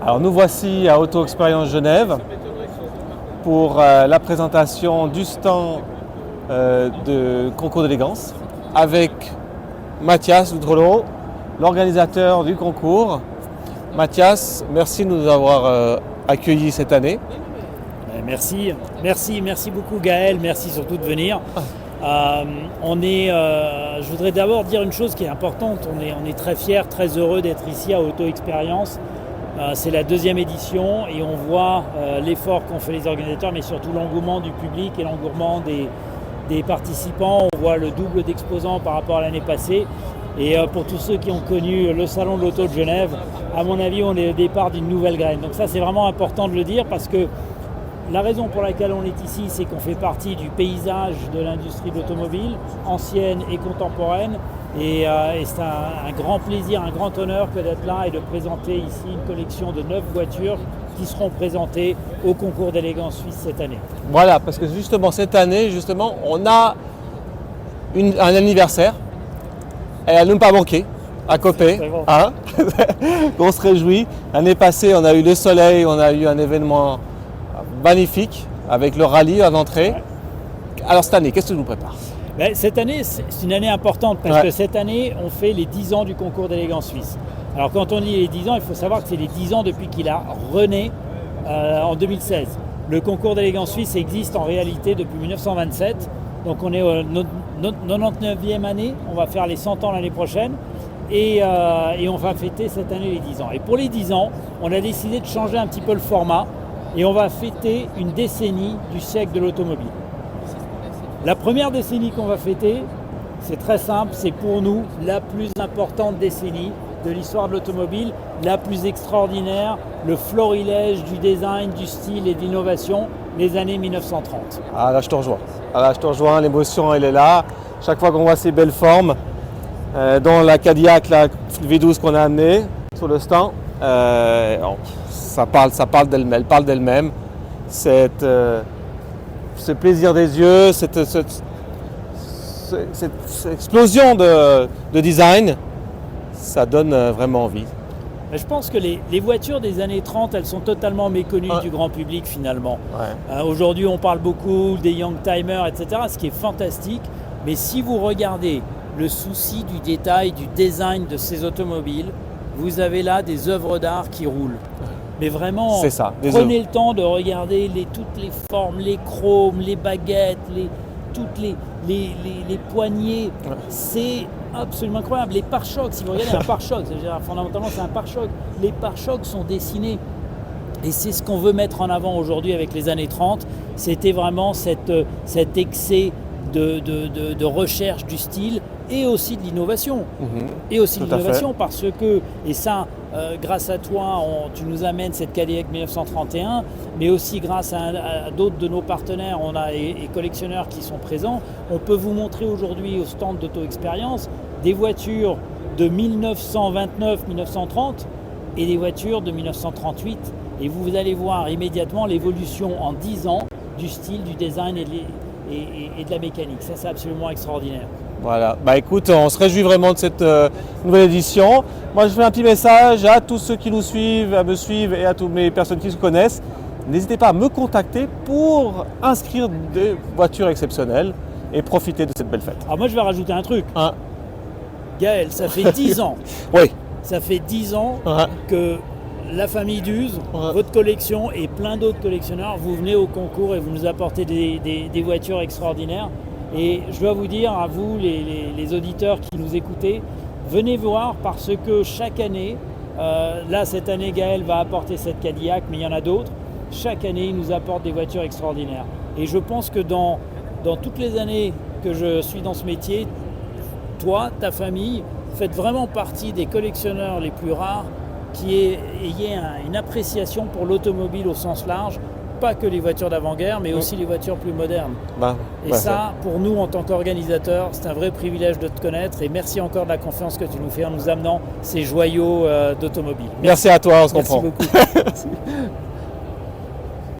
Alors nous voici à Auto Expérience Genève pour la présentation du stand de concours d'élégance avec Mathias Outrelot, l'organisateur du concours. Mathias, merci de nous avoir accueillis cette année. Merci beaucoup Gaël, merci surtout de venir. Je voudrais d'abord dire une chose qui est importante, on est très fiers, très heureux d'être ici à Auto Expérience. C'est la deuxième édition et on voit l'effort qu'ont fait les organisateurs, mais surtout l'engouement du public et l'engouement des participants. On voit le double d'exposants par rapport à l'année passée. Et pour tous ceux qui ont connu le salon de l'auto de Genève, à mon avis, on est au départ d'une nouvelle graine. Donc ça, c'est vraiment important de le dire parce que la raison pour laquelle on est ici, c'est qu'on fait partie du paysage de l'industrie de l'automobile, ancienne et contemporaine. Et c'est un grand plaisir, un grand honneur que d'être là et de présenter ici une collection de 9 voitures qui seront présentées au concours d'élégance suisse cette année. Voilà, parce que justement cette année, on a un anniversaire. Et à ne pas manquer, à Copé, hein on se réjouit. L'année passée, on a eu le soleil, on a eu un événement magnifique avec le rallye en entrée. Ouais. Alors cette année, qu'est-ce que tu nous prépares ? Cette année, c'est une année importante parce que cette année, on fait les 10 ans du concours d'élégance suisse. Alors quand on dit les 10 ans, il faut savoir que c'est les 10 ans depuis qu'il a rené en 2016. Le concours d'élégance suisse existe en réalité depuis 1927. Donc on est au 99e année, on va faire les 100 ans l'année prochaine et on va fêter cette année les 10 ans. Et pour les 10 ans, on a décidé de changer un petit peu le format et on va fêter une décennie du siècle de l'automobile. La première décennie qu'on va fêter, c'est très simple, c'est pour nous la plus importante décennie de l'histoire de l'automobile, la plus extraordinaire, le florilège du design, du style et de l'innovation, les années 1930. Ah là je te rejoins, l'émotion elle est là. Chaque fois qu'on voit ces belles formes, dont la Cadillac, la V12 qu'on a amenée sur le stand, ça parle d'elle-même. Ce plaisir des yeux, cette explosion de design, ça donne vraiment envie. Je pense que les voitures des années 30, elles sont totalement méconnues du grand public finalement. Ouais. Aujourd'hui, on parle beaucoup des Youngtimers, etc., ce qui est fantastique. Mais si vous regardez le souci du détail, du design de ces automobiles, vous avez là des œuvres d'art qui roulent. Mais vraiment, prenez le temps de regarder toutes les formes, les chromes, les baguettes, toutes les poignées. Ouais. C'est absolument incroyable. Les pare-chocs, si vous regardez un pare-choc, fondamentalement c'est un pare-choc. Les pare-chocs sont dessinés. Et c'est ce qu'on veut mettre en avant aujourd'hui avec les années 30. C'était vraiment cet excès de recherche du style et aussi de l'innovation. Et aussi de l'innovation parce que, et ça, grâce à toi, tu nous amènes cette Cadillac 1931, mais aussi grâce à d'autres de nos partenaires, on a et collectionneurs qui sont présents. On peut vous montrer aujourd'hui au stand d'Auto Expérience des voitures de 1929-1930 et des voitures de 1938. Et vous allez voir immédiatement l'évolution en 10 ans du style, du design et de la mécanique. Ça, c'est absolument extraordinaire. Voilà, écoute, on se réjouit vraiment de cette nouvelle édition. Moi, je fais un petit message à tous ceux qui nous suivent, à me suivre et à toutes mes personnes qui se connaissent. N'hésitez pas à me contacter pour inscrire des voitures exceptionnelles et profiter de cette belle fête. Alors moi, je vais rajouter un truc. Gaël, ça fait 10 ans. Oui. Ça fait 10 ans que la famille Duze, votre collection et plein d'autres collectionneurs, vous venez au concours et vous nous apportez des voitures extraordinaires. Et je dois vous dire, à vous, les auditeurs qui nous écoutez, venez voir parce que chaque année, là cette année Gaël va apporter cette Cadillac, mais il y en a d'autres. Chaque année, il nous apporte des voitures extraordinaires. Et je pense que dans toutes les années que je suis dans ce métier, toi, ta famille, faites vraiment partie des collectionneurs les plus rares qui ayez une appréciation pour l'automobile au sens large, pas que les voitures d'avant-guerre, mais aussi les voitures plus modernes. Ça, pour nous, en tant qu'organisateurs, c'est un vrai privilège de te connaître et merci encore de la confiance que tu nous fais en nous amenant ces joyaux d'automobile. Merci à toi, on se comprend. Merci beaucoup.